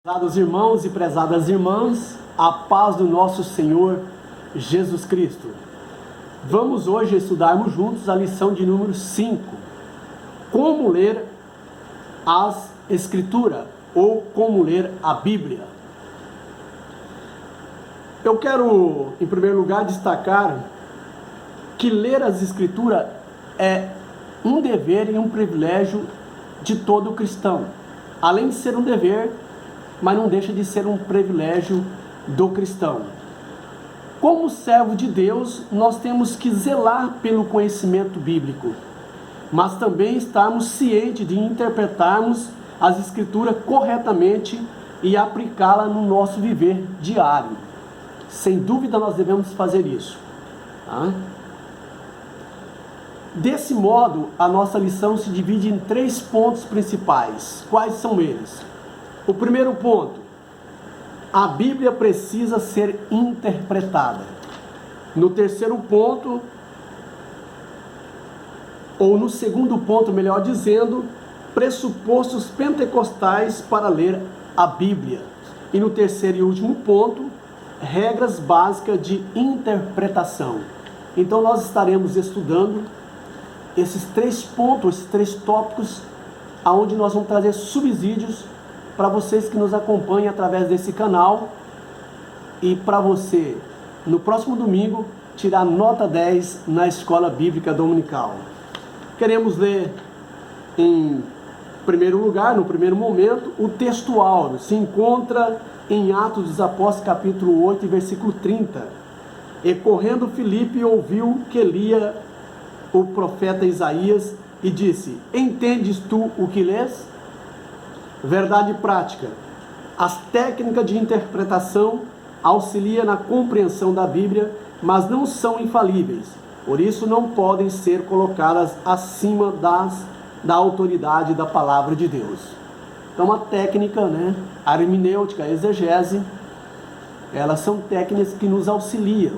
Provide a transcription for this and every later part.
Prezados irmãos e prezadas irmãs, a paz do nosso Senhor Jesus Cristo. Vamos hoje estudarmos juntos a lição de número 5. Como ler as Escrituras ou como ler a Bíblia. Eu quero, em primeiro lugar, destacar que ler as Escrituras é um dever e um privilégio de todo cristão. Além de ser um dever, mas não deixa de ser um privilégio do cristão. Como servo de Deus, nós temos que zelar pelo conhecimento bíblico, mas também estarmos cientes de interpretarmos as Escrituras corretamente e aplicá-la no nosso viver diário. Sem dúvida nós devemos fazer isso. Tá? Desse modo, a nossa lição se divide em 3 pontos principais. Quais são eles? O primeiro ponto: a Bíblia precisa ser interpretada. No terceiro ponto, ou no segundo ponto, melhor dizendo, pressupostos pentecostais para ler a Bíblia. E no terceiro e último ponto, regras básicas de interpretação. Então nós estaremos estudando esses 3 pontos, esses 3 tópicos, aonde nós vamos trazer subsídios para vocês que nos acompanham através desse canal e para você, no próximo domingo, tirar nota 10 na Escola Bíblica Dominical. Queremos ler, em primeiro lugar, no primeiro momento, o texto áureo. Se encontra em Atos dos Apóstolos, capítulo 8, versículo 30. E correndo Filipe ouviu que lia o profeta Isaías e disse: entendes tu o que lês? Verdade prática. As técnicas de interpretação auxiliam na compreensão da Bíblia, mas não são infalíveis. Por isso não podem ser colocadas acima da autoridade da palavra de Deus. Então a técnica, a hermenêutica, a exegese, elas são técnicas que nos auxiliam,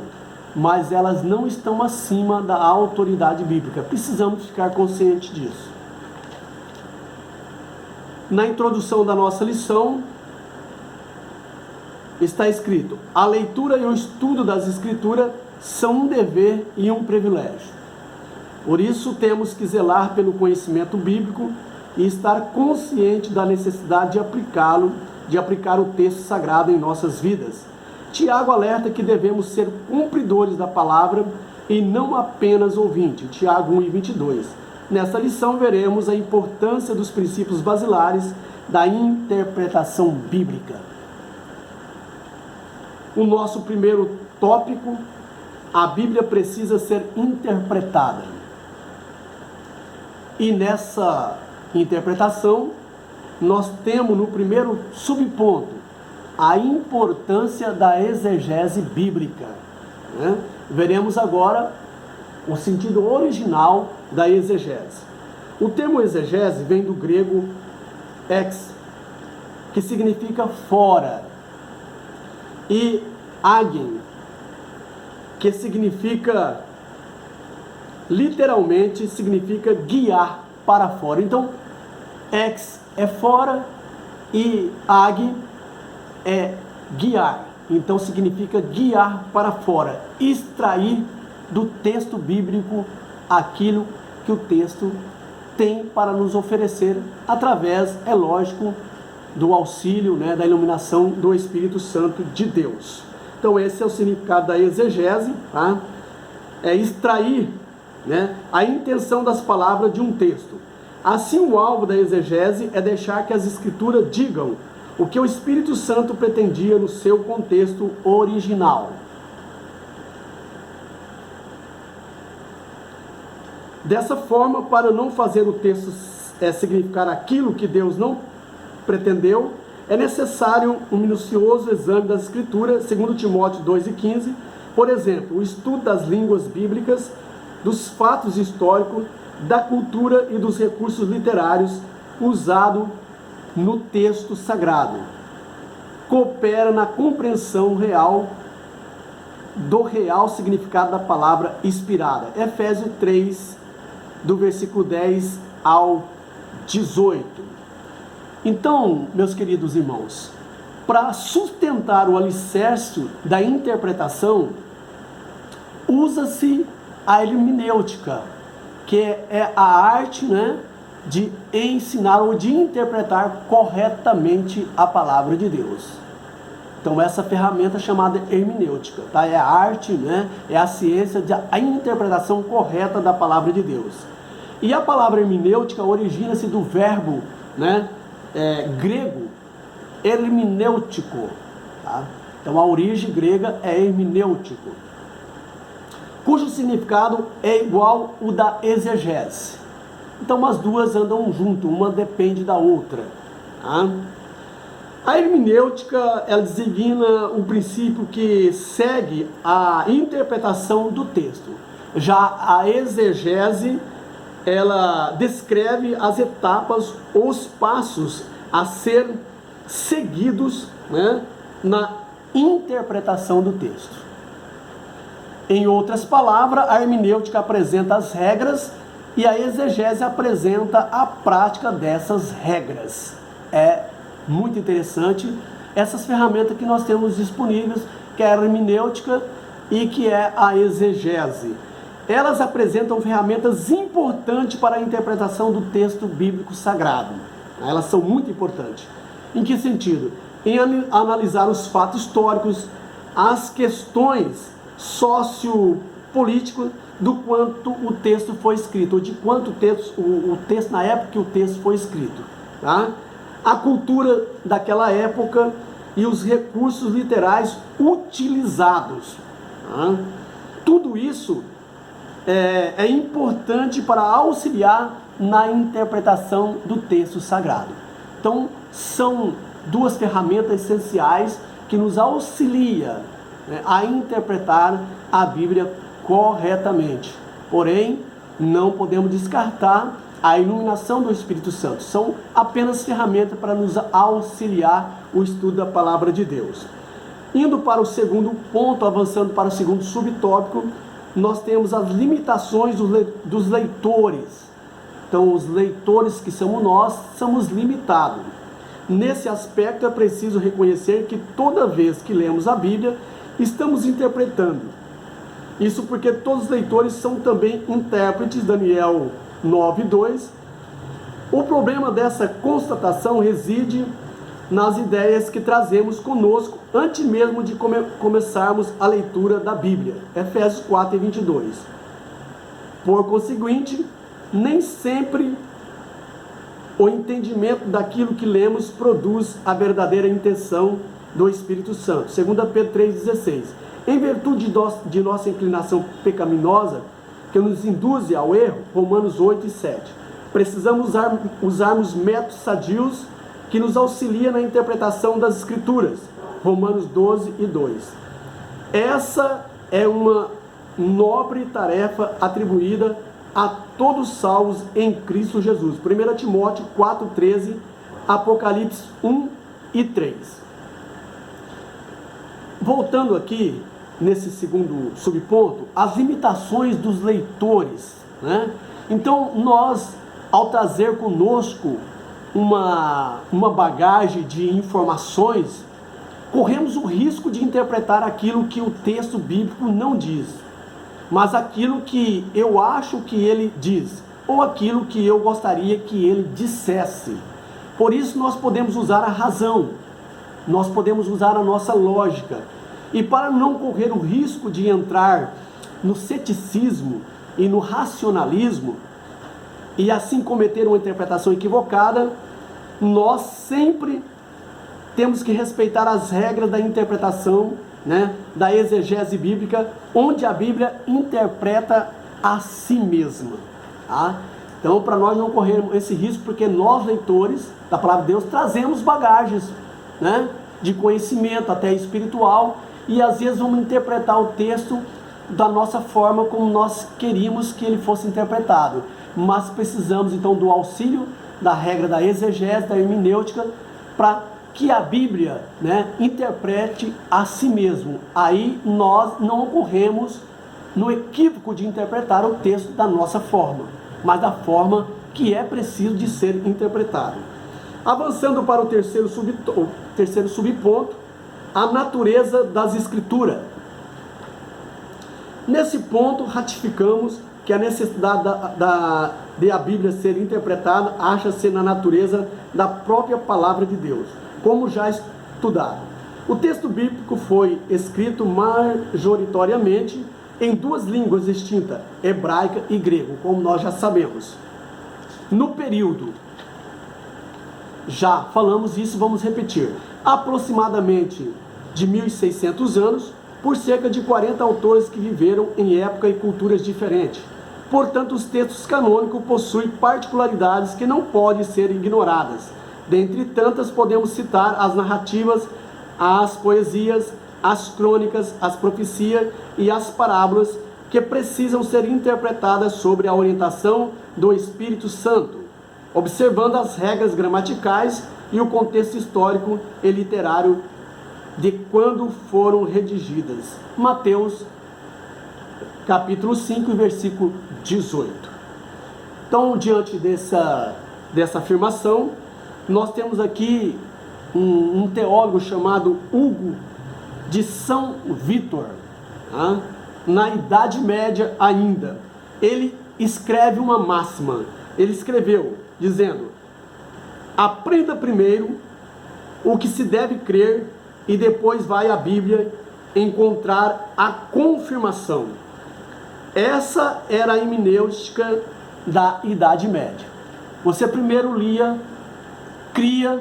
mas elas não estão acima da autoridade bíblica. Precisamos ficar conscientes disso. Na introdução da nossa lição, está escrito: a leitura e o estudo das Escrituras são um dever e um privilégio. Por isso temos que zelar pelo conhecimento bíblico e estar consciente da necessidade de aplicar o texto sagrado em nossas vidas. Tiago alerta que devemos ser cumpridores da palavra e não apenas ouvintes. Tiago 1:22. Nessa lição veremos a importância dos princípios basilares da interpretação bíblica. O nosso primeiro tópico: a Bíblia precisa ser interpretada. E nessa interpretação, nós temos no primeiro subponto a importância da exegese bíblica. Veremos agora o sentido original da exegese. O termo exegese vem do grego ex, que significa fora, e agen, que significa, literalmente, significa guiar para fora. Então, ex é fora e ag é guiar. Então significa guiar para fora, extrair do texto bíblico aquilo que o texto tem para nos oferecer, através, é lógico, do auxílio, da iluminação do Espírito Santo de Deus. Então esse é o significado da exegese, tá? É extrair, a intenção das palavras de um texto. Assim, o alvo da exegese é deixar que as Escrituras digam o que o Espírito Santo pretendia no seu contexto original. Dessa forma, para não fazer o texto significar aquilo que Deus não pretendeu, é necessário um minucioso exame das Escrituras, segundo Timóteo 2:15. Por exemplo, o estudo das línguas bíblicas, dos fatos históricos, da cultura e dos recursos literários usados no texto sagrado. Coopera na compreensão real do real significado da palavra inspirada. Efésios 3, do versículo 10 ao 18. Então, meus queridos irmãos, Para sustentar o alicerce da interpretação, usa-se a hermenêutica, que é a arte, né, de ensinar ou de interpretar corretamente a palavra de Deus. Então essa ferramenta é chamada hermenêutica, tá? É a arte, né, é a ciência da interpretação correta da palavra de Deus. E a palavra hermenêutica origina-se do verbo, né, grego hermenêutico, tá? Então a origem grega é hermenêutico, cujo significado é igual ao da exegese. Então as duas andam junto, uma depende da outra, tá? A hermenêutica, ela designa um princípio que segue a interpretação do texto. Já a exegese, ela descreve as etapas ou os passos a ser seguidos, né, na interpretação do texto. Em outras palavras, a hermenêutica apresenta as regras e a exegese apresenta a prática dessas regras. É muito interessante essas ferramentas que nós temos disponíveis, que é a hermenêutica e que é a exegese. Elas apresentam ferramentas importantes para a interpretação do texto bíblico sagrado. Elas são muito importantes. Em que sentido? Em analisar os fatos históricos, as questões sociopolíticas do quanto o texto foi escrito, ou de quanto o texto na época que o texto foi escrito, tá? A cultura daquela época e os recursos literais utilizados, tá? Tudo isso é importante para auxiliar na interpretação do texto sagrado. Então, são duas ferramentas essenciais que nos auxiliam, né, a interpretar a Bíblia corretamente. Porém, não podemos descartar a iluminação do Espírito Santo. São apenas ferramentas para nos auxiliar o estudo da palavra de Deus. Indo para o segundo ponto, avançando para o segundo subtópico, nós temos as limitações dos leitores. Então, os leitores que somos nós, somos limitados. Nesse aspecto, é preciso reconhecer que toda vez que lemos a Bíblia, estamos interpretando. Isso porque todos os leitores são também intérpretes, Daniel 9:2. O problema dessa constatação reside nas ideias que trazemos conosco antes mesmo de começarmos a leitura da Bíblia. Efésios 4:22. Por conseguinte, nem sempre o entendimento daquilo que lemos produz a verdadeira intenção do Espírito Santo. 2 Pedro 3,16. Em virtude de nossa inclinação pecaminosa, que nos induz ao erro, Romanos 8:7. Precisamos usarmos métodos sadios que nos auxiliam na interpretação das Escrituras, Romanos 12:2. Essa é uma nobre tarefa atribuída a todos salvos em Cristo Jesus. 1 Timóteo 4:13, Apocalipse 1:3. Voltando aqui, nesse segundo subponto, as limitações dos leitores, né? Então, nós, ao trazer conosco uma bagagem de informações, corremos o risco de interpretar aquilo que o texto bíblico não diz, mas aquilo que eu acho que ele diz, ou aquilo que eu gostaria que ele dissesse. Por isso nós podemos usar a razão, nós podemos usar a nossa lógica, e para não correr o risco de entrar no ceticismo e no racionalismo, e assim cometer uma interpretação equivocada, nós sempre temos que respeitar as regras da interpretação, né, da exegese bíblica, onde a Bíblia interpreta a si mesma, tá? Então, para nós não corrermos esse risco, porque nós, leitores da palavra de Deus, trazemos bagagens, né, de conhecimento até espiritual, e às vezes vamos interpretar o texto da nossa forma como nós queríamos que ele fosse interpretado. Mas precisamos então do auxílio da regra da exegese, da hermenêutica, para que a Bíblia, né, interprete a si mesmo. Aí nós não ocorremos no equívoco de interpretar o texto da nossa forma, mas da forma que é preciso de ser interpretado. Avançando para o terceiro subponto, a natureza das Escrituras. Nesse ponto, ratificamos que a necessidade de a Bíblia ser interpretada acha-se na natureza da própria palavra de Deus, como já estudado. O texto bíblico foi escrito majoritariamente em duas línguas distintas, hebraica e grego, como nós já sabemos. No período, já falamos isso, vamos repetir, aproximadamente de 1600 anos, por cerca de 40 autores que viveram em época e culturas diferentes. Portanto, os textos canônicos possuem particularidades que não podem ser ignoradas. Dentre tantas, podemos citar as narrativas, as poesias, as crônicas, as profecias e as parábolas que precisam ser interpretadas sobre a orientação do Espírito Santo, observando as regras gramaticais e o contexto histórico e literário de quando foram redigidas. Mateus, capítulo 5, versículo 18. Então, diante dessa afirmação, nós temos aqui um teólogo chamado Hugo de São Vítor, na Idade Média ainda. Ele escreve uma máxima. Ele escreveu, dizendo: aprenda primeiro o que se deve crer e depois vai à Bíblia encontrar a confirmação. Essa era a hermenêutica da Idade Média. Você primeiro lia, cria,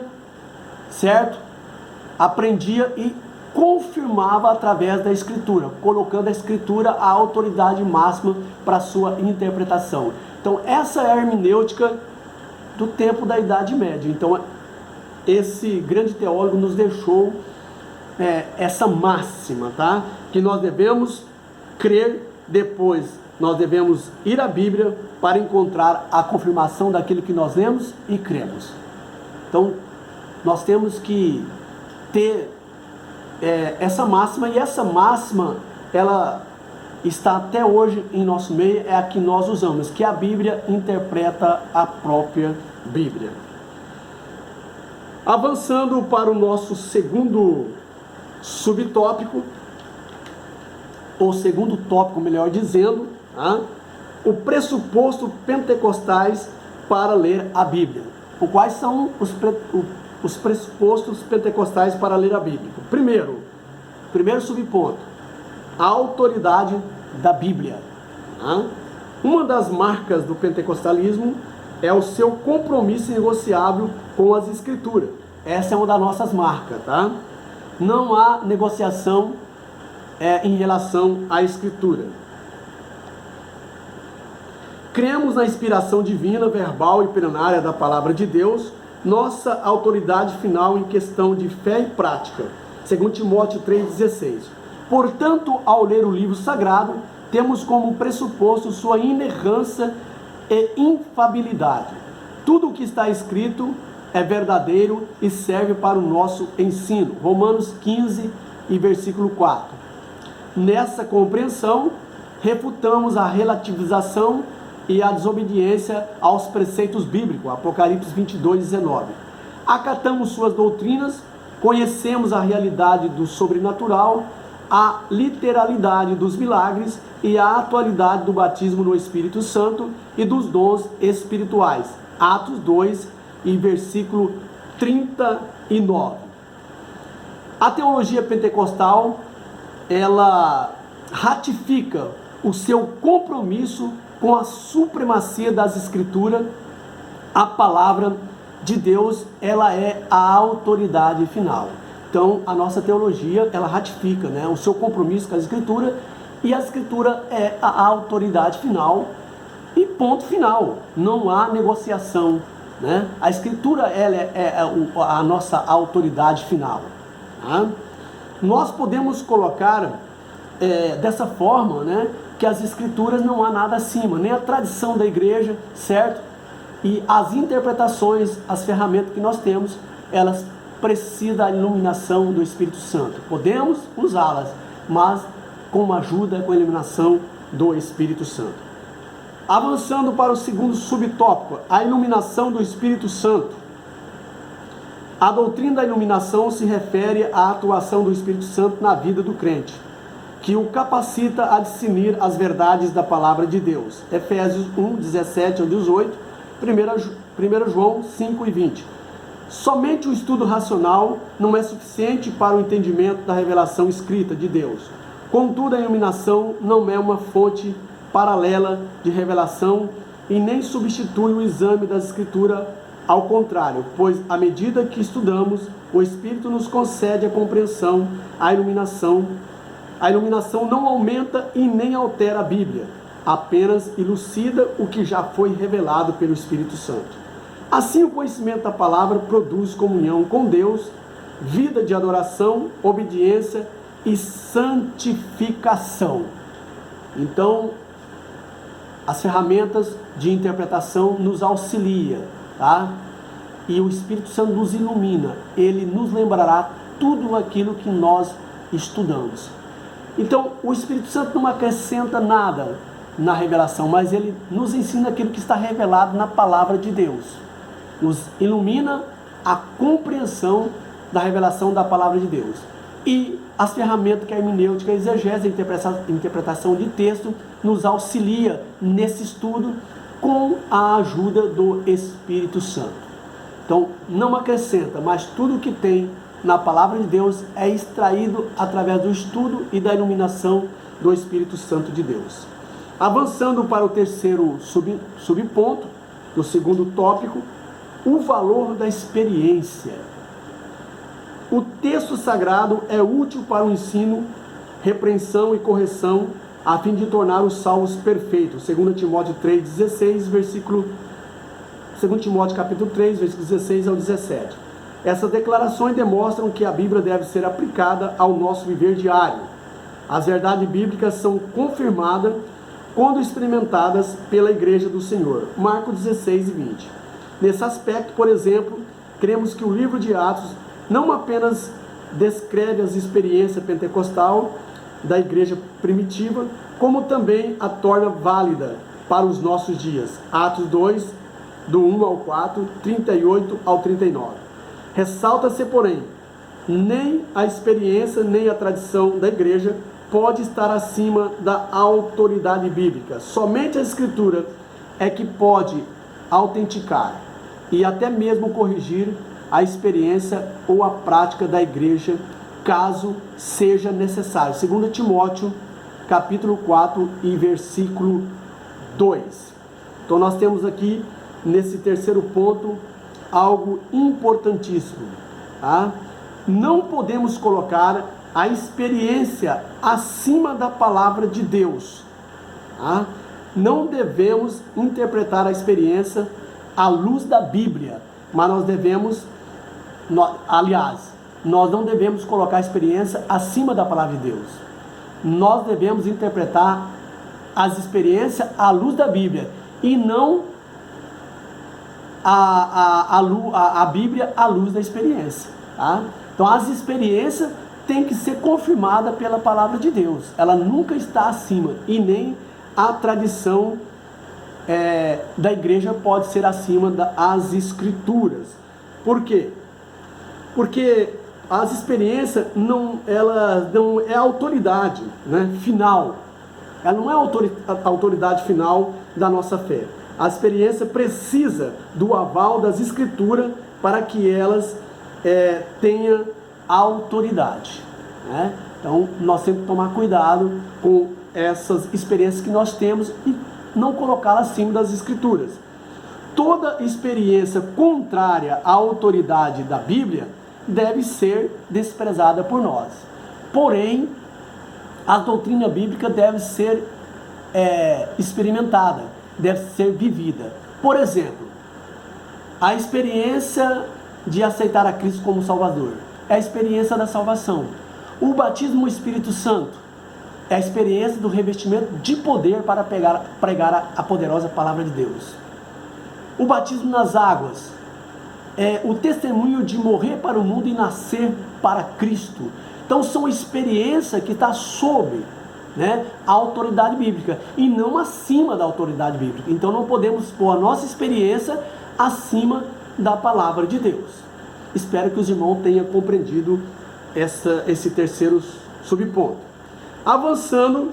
certo? Aprendia e confirmava através da Escritura, colocando a Escritura a autoridade máxima para a sua interpretação. Então, essa é a hermenêutica do tempo da Idade Média. Então, esse grande teólogo nos deixou essa máxima, tá? Que nós devemos crer, depois nós devemos ir à Bíblia para encontrar a confirmação daquilo que nós lemos e cremos. Então, nós temos que ter essa máxima, e essa máxima, ela está até hoje em nosso meio, é a que nós usamos, que a Bíblia interpreta a própria Bíblia. Avançando para o nosso segundo subtópico, ou segundo tópico, melhor dizendo, o pressuposto pentecostais para ler a Bíblia. Quais são os pressupostos pentecostais para ler a Bíblia? Primeiro subponto, a autoridade da Bíblia. Uma das marcas do pentecostalismo é o seu compromisso negociável com as Escrituras. Essa é uma das nossas marcas, tá? Não há negociação em relação à Escritura. Cremos na inspiração divina, verbal e plenária da Palavra de Deus, nossa autoridade final em questão de fé e prática, segundo Timóteo 3,16. Portanto, ao ler o livro sagrado, temos como pressuposto sua inerrância e infabilidade. Tudo o que está escrito é verdadeiro e serve para o nosso ensino. Romanos 15 e versículo 4. Nessa compreensão, refutamos a relativização e a desobediência aos preceitos bíblicos, Apocalipse 22, 19. Acatamos suas doutrinas, conhecemos a realidade do sobrenatural, a literalidade dos milagres e a atualidade do batismo no Espírito Santo e dos dons espirituais. Atos 2 e versículo 39. A teologia pentecostal, ela ratifica o seu compromisso com a supremacia das Escrituras. A palavra de Deus, ela é a autoridade final. Então, a nossa teologia, ela ratifica, o seu compromisso com a Escritura, e a Escritura é a autoridade final, e ponto final. Não há negociação, A Escritura, ela é a nossa autoridade final. Nós podemos colocar dessa forma, que as Escrituras não há nada acima, nem a tradição da igreja, certo? E as interpretações, as ferramentas que nós temos, elas precisam da iluminação do Espírito Santo. Podemos usá-las, mas com a ajuda, com a iluminação do Espírito Santo. Avançando para o segundo subtópico, a iluminação do Espírito Santo. A doutrina da iluminação se refere à atuação do Espírito Santo na vida do crente, que o capacita a discernir as verdades da palavra de Deus. Efésios 1, 17 ao 18, 1 João 5 e 20. Somente o estudo racional não é suficiente para o entendimento da revelação escrita de Deus. Contudo, a iluminação não é uma fonte paralela de revelação e nem substitui o exame das Escrituras, ao contrário, pois à medida que estudamos, o Espírito nos concede a compreensão, a iluminação. A iluminação não aumenta e nem altera a Bíblia, apenas elucida o que já foi revelado pelo Espírito Santo. Assim, o conhecimento da palavra produz comunhão com Deus, vida de adoração, obediência e santificação. Então, as ferramentas de interpretação nos auxiliam, tá? E o Espírito Santo nos ilumina, ele nos lembrará tudo aquilo que nós estudamos. Então, o Espírito Santo não acrescenta nada na revelação, mas ele nos ensina aquilo que está revelado na palavra de Deus. Nos ilumina a compreensão da revelação da palavra de Deus. E as ferramentas que a hermenêutica, a exegese, a interpretação de texto, nos auxilia nesse estudo com a ajuda do Espírito Santo. Então, não acrescenta, mas tudo que tem na palavra de Deus é extraído através do estudo e da iluminação do Espírito Santo de Deus. Avançando para o terceiro subponto, do segundo tópico, o valor da experiência. O texto sagrado é útil para o ensino, repreensão e correção, a fim de tornar os salvos perfeitos. 2 Timóteo 3,16, versículo 2 Timóteo capítulo 3, versículos 16 ao 17. Essas declarações demonstram que a Bíblia deve ser aplicada ao nosso viver diário. As verdades bíblicas são confirmadas quando experimentadas pela Igreja do Senhor. Marcos 16 e 20. Nesse aspecto, por exemplo, cremos que o livro de Atos não apenas descreve as experiências pentecostal da igreja primitiva, como também a torna válida para os nossos dias. Atos 2, do 1 ao 4, 38 ao 39. Ressalta-se, porém, nem a experiência nem a tradição da igreja pode estar acima da autoridade bíblica. Somente a Escritura é que pode autenticar e até mesmo corrigir a experiência ou a prática da igreja, caso seja necessário. 2 Timóteo, capítulo 4 e versículo 2. Então nós temos aqui, nesse terceiro ponto, algo importantíssimo, tá? Não podemos colocar a experiência acima da palavra de Deus, tá? Não devemos interpretar a experiência à luz da Bíblia, mas nós devemos, nós não devemos colocar a experiência acima da palavra de Deus. Nós devemos interpretar as experiências à luz da Bíblia e não a Bíblia à luz da experiência, tá? Então as experiências têm que ser confirmadas pela palavra de Deus. Ela nunca está acima, e nem a tradição da igreja pode ser acima das Escrituras. Por quê? Porque as experiências ela não é autoridade, né, final. Ela não é a autoridade final da nossa fé. A experiência precisa do aval das Escrituras para que elas tenham autoridade, né? Então nós temos que tomar cuidado com essas experiências que nós temos e não colocá-las acima das Escrituras. Toda experiência contrária à autoridade da Bíblia deve ser desprezada por nós. Porém, a doutrina bíblica deve ser experimentada, deve ser vivida. Por exemplo, a experiência de aceitar a Cristo como Salvador é a experiência da salvação. O batismo no Espírito Santo é a experiência do revestimento de poder para pregar a poderosa palavra de Deus. O batismo nas águas é o testemunho de morrer para o mundo e nascer para Cristo. Então são experiências que estão sob, né, a autoridade bíblica e não acima da autoridade bíblica. Então não podemos pôr a nossa experiência acima da palavra de Deus. Espero que os irmãos tenham compreendido esse terceiro subponto. Avançando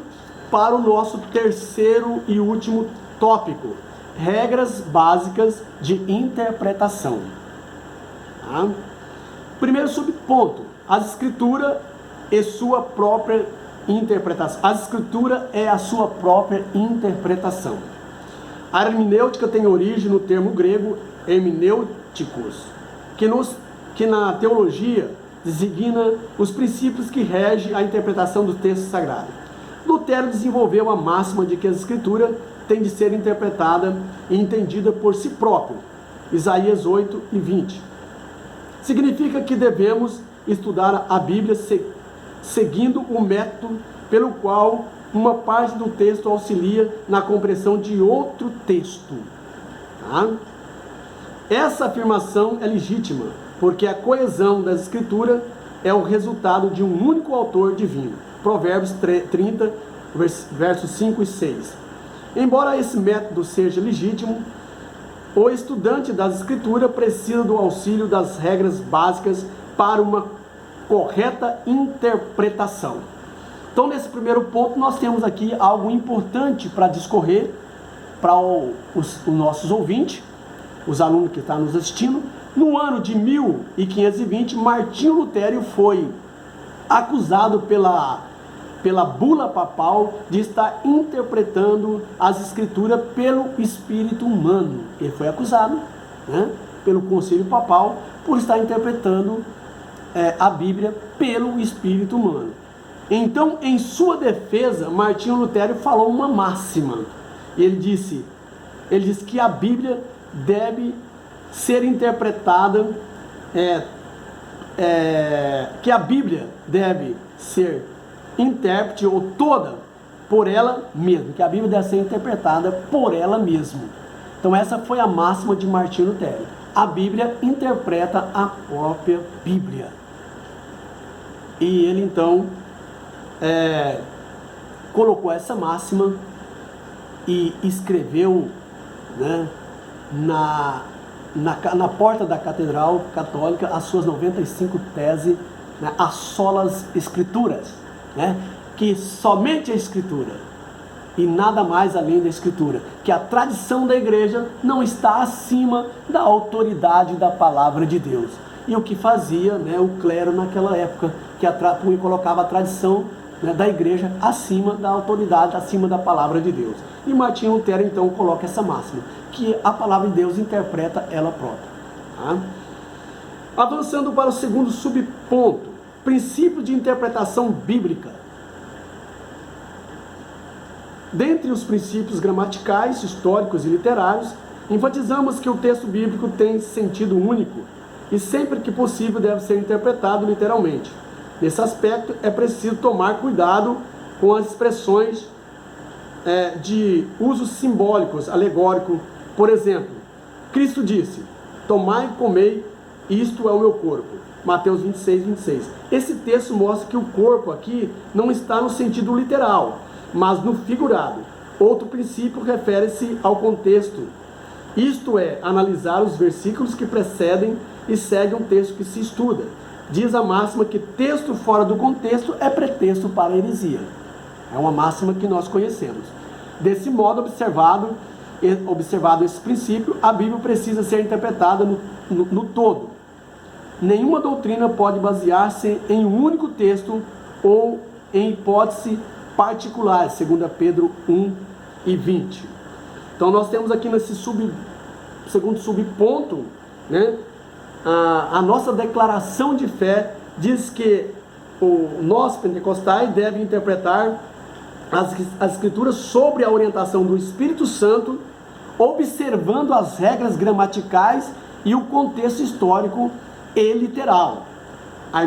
para o nosso terceiro e último tópico, regras básicas de interpretação. Tá? Primeiro subponto, a escritura e sua própria interpretação. A escritura é a sua própria interpretação. A hermenêutica tem origem no termo grego hermenêuticos, que na teologia designa os princípios que regem a interpretação do texto sagrado. Lutero desenvolveu a máxima de que a escritura tem de ser interpretada e entendida por si próprio. Isaías 8 e 20. Significa que devemos estudar a Bíblia seguindo o método pelo qual uma parte do texto auxilia na compreensão de outro texto. Tá? Essa afirmação é legítima, porque a coesão das escrituras é o resultado de um único autor divino. Provérbios 30, versos 5 e 6. Embora esse método seja legítimo, o estudante das escrituras precisa do auxílio das regras básicas para uma correta interpretação. Então, nesse primeiro ponto, nós temos aqui algo importante para discorrer para os nossos ouvintes, os alunos que estão nos assistindo. No ano de 1520, Martinho Lutero foi acusado pela bula papal de estar interpretando as escrituras pelo espírito humano. Ele foi acusado, né, pelo conselho papal por estar interpretando a Bíblia pelo espírito humano. Então, em sua defesa, Martinho Lutero falou uma máxima. Ele disse que a Bíblia deve ser interpretada, que a Bíblia deve ser intérprete ou toda por ela mesma, que a Bíblia deve ser interpretada por ela mesma. Então essa foi a máxima de Martinho Lutero. A Bíblia interpreta a própria Bíblia. E ele então colocou essa máxima e escreveu, né, na porta da Catedral Católica as suas 95 teses, né, as solas escrituras, né, que somente a Escritura e nada mais além da Escritura, que a tradição da igreja não está acima da autoridade da palavra de Deus. E o que fazia, né, o clero naquela época, que colocava a tradição, né, da igreja acima da autoridade, acima da palavra de Deus. E Martinho Lutero então coloca essa máxima, que a palavra de Deus interpreta ela própria. Tá? Avançando para o segundo subponto, princípio de interpretação bíblica. Dentre os princípios gramaticais, históricos e literários, enfatizamos que o texto bíblico tem sentido único e sempre que possível deve ser interpretado literalmente. Nesse aspecto é preciso tomar cuidado com as expressões de usos simbólicos, alegóricos. Por exemplo, Cristo disse: tomai e comei, isto é o meu corpo. Mateus 26, 26. Esse texto mostra que o corpo aqui não está no sentido literal, mas no figurado. Outro princípio refere-se ao contexto, isto é, analisar os versículos que precedem e seguem um texto que se estuda. Diz a máxima que texto fora do contexto é pretexto para a heresia. É uma máxima que nós conhecemos. Desse modo, observado esse princípio, a Bíblia precisa ser interpretada no todo. Nenhuma doutrina pode basear-se em um único texto ou em hipótese particular, segundo Pedro 1 e 20. Então nós temos aqui nesse segundo subponto, né, a nossa declaração de fé diz que nós pentecostais devem interpretar as escrituras sobre a orientação do Espírito Santo, observando as regras gramaticais e o contexto histórico e literal. A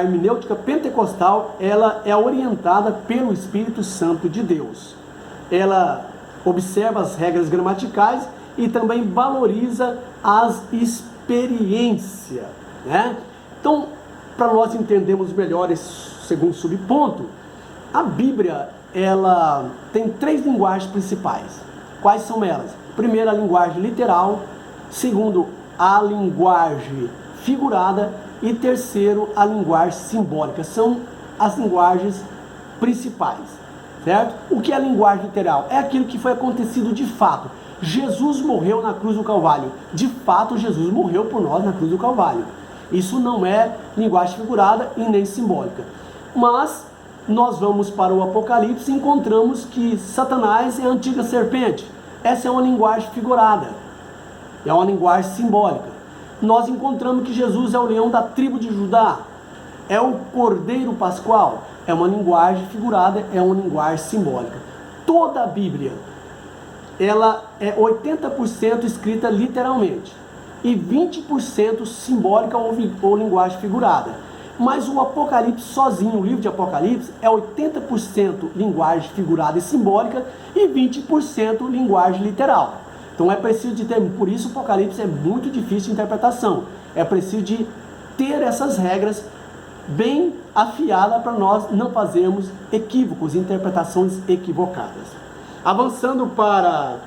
hermenêutica pentecostal, ela é orientada pelo Espírito Santo de Deus. Ela observa as regras gramaticais e também valoriza as experiências, né? Então, para nós entendermos melhor esse segundo subponto, a Bíblia, ela tem 3 linguagens principais. Quais são elas? Primeiro, a linguagem literal. Segundo, a linguagem figurada e terceiro, a linguagem simbólica. São as linguagens principais, certo? O que é a linguagem literal? É aquilo que foi acontecido de fato. Jesus morreu na cruz do Calvário. De fato, Jesus morreu por nós na cruz do Calvário. Isso não é linguagem figurada e nem simbólica. Mas nós vamos para o Apocalipse e encontramos que Satanás é a antiga serpente. Essa é uma linguagem figurada. É uma linguagem simbólica. Nós encontramos que Jesus é o leão da tribo de Judá. É o Cordeiro Pascual. É uma linguagem figurada, é uma linguagem simbólica. Toda a Bíblia, ela é 80% escrita literalmente e 20% simbólica ou linguagem figurada. Mas o Apocalipse sozinho, o livro de Apocalipse, é 80% linguagem figurada e simbólica e 20% linguagem literal. Então é preciso de ter, por isso o Apocalipse é muito difícil de interpretação. É preciso de ter essas regras bem afiadas para nós não fazermos equívocos, interpretações equivocadas. Avançando para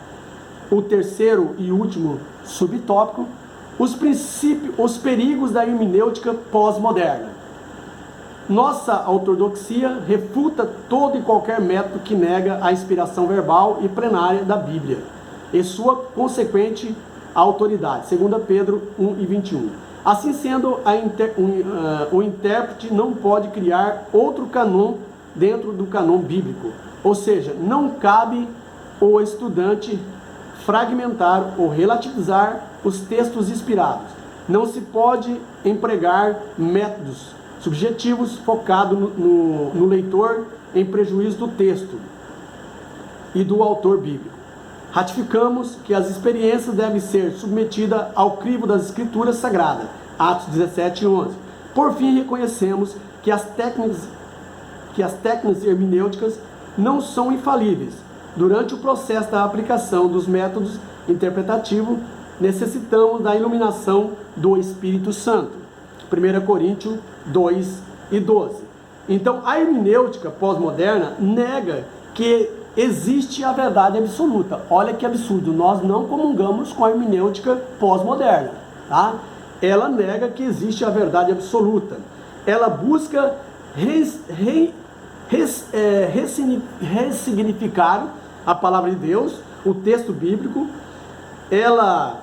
o terceiro e último subtópico, os perigos da hermenêutica pós-moderna. Nossa ortodoxia refuta todo e qualquer método que nega a inspiração verbal e plenária da Bíblia e sua consequente autoridade, 2 Pedro 1:21. Assim sendo, o intérprete não pode criar outro canon dentro do canon bíblico, ou seja, não cabe ao estudante fragmentar ou relativizar os textos inspirados. Não se pode empregar métodos subjetivos focados no leitor em prejuízo do texto e do autor bíblico. Ratificamos que as experiências devem ser submetidas ao crivo das Escrituras Sagradas, Atos 17:11. Por fim, reconhecemos que as técnicas hermenêuticas não são infalíveis. Durante o processo da aplicação dos métodos interpretativos, necessitamos da iluminação do Espírito Santo. 1 Coríntios 2:12. Então, a hermenêutica pós-moderna nega que existe a verdade absoluta. Olha que absurdo, nós não comungamos com a hermenêutica pós-moderna, tá? Ela nega que existe a verdade absoluta. Ela busca ressignificar a palavra de Deus, o texto bíblico. Ela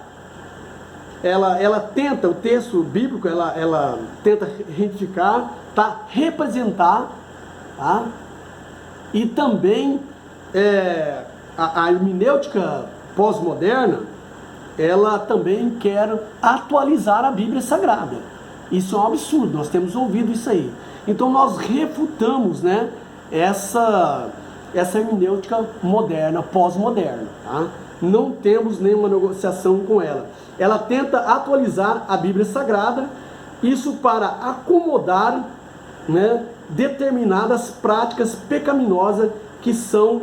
tenta, o texto bíblico, ela tenta reificar, tá? Representar, tá? E também a hermenêutica pós-moderna, ela também quer atualizar a Bíblia Sagrada. Isso é um absurdo, nós temos ouvido isso aí. Então nós refutamos, né, essa hermenêutica moderna, pós-moderna, tá? Não temos nenhuma negociação com ela. Ela tenta atualizar a Bíblia Sagrada, isso para acomodar, né, determinadas práticas pecaminosas que são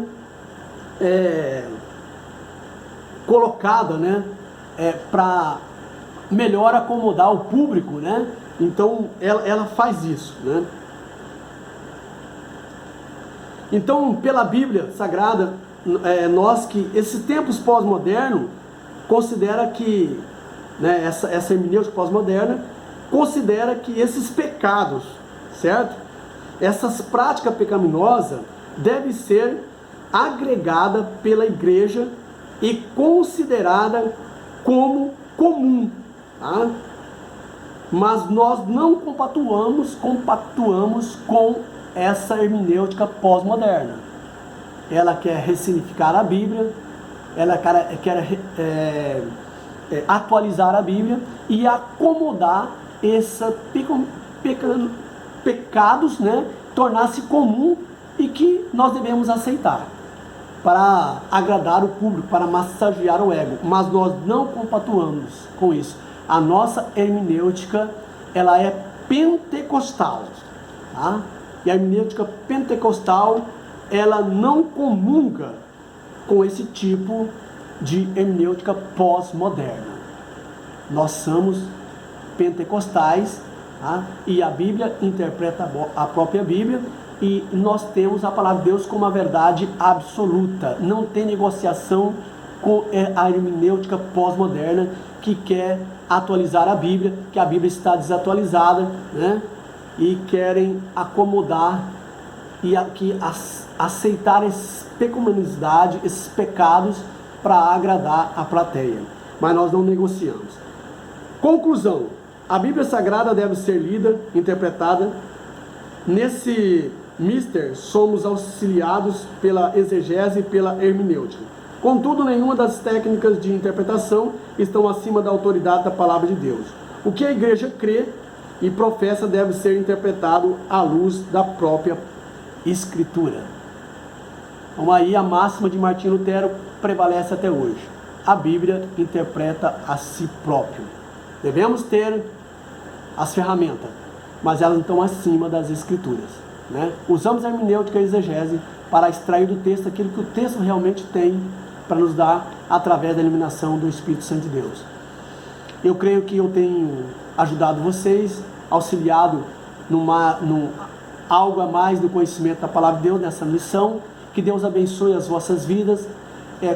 colocadas, né, para melhor acomodar o público, né? Então ela faz isso, né? Então, pela Bíblia Sagrada, nós que esses tempos pós-modernos considera que, né, essa hermenêutica pós-moderna considera que esses pecados, certo? Essas práticas pecaminosas devem ser agregadas pela igreja e considerada como comum, tá? Mas nós não compactuamos com essa hermenêutica pós-moderna. Ela quer ressignificar a Bíblia, ela quer atualizar a Bíblia e acomodar esses pecados, né, tornar-se comum e que nós devemos aceitar para agradar o público, para massagear o ego. Mas nós não compactuamos com isso. A nossa hermenêutica, ela é pentecostal, tá? E a hermenêutica pentecostal, ela não comunga com esse tipo de hermenêutica pós-moderna. Nós somos pentecostais, tá? E a Bíblia interpreta a própria Bíblia, e nós temos a palavra de Deus como a verdade absoluta. Não tem negociação com a hermenêutica pós-moderna, que quer atualizar a Bíblia, que a Bíblia está desatualizada, né? E querem acomodar e aceitar essa pecaminosidade, esses pecados, para agradar a plateia. Mas nós não negociamos. Conclusão: a Bíblia Sagrada deve ser lida, interpretada. Nesse mister, somos auxiliados pela exegese e pela hermenêutica. Contudo, nenhuma das técnicas de interpretação estão acima da autoridade da palavra de Deus. O que a igreja crê e professa deve ser interpretado à luz da própria Escritura. Então aí a máxima de Martinho Lutero prevalece até hoje. A Bíblia interpreta a si próprio. Devemos ter as ferramentas, mas elas não estão acima das Escrituras, né? Usamos a hermenêutica e a exegese para extrair do texto aquilo que o texto realmente tem para nos dar através da iluminação do Espírito Santo de Deus. Eu creio que eu tenho ajudado vocês, auxiliado num algo a mais do conhecimento da palavra de Deus nessa missão. Que Deus abençoe as vossas vidas.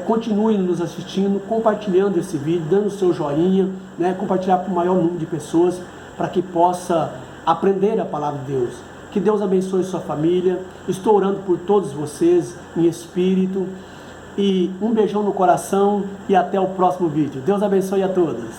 Continue nos assistindo, compartilhando esse vídeo, dando o seu joinha, né? Compartilhar para o maior número de pessoas, para que possa aprender a palavra de Deus. Que Deus abençoe sua família. Estou orando por todos vocês em espírito. E um beijão no coração e até o próximo vídeo. Deus abençoe a todos.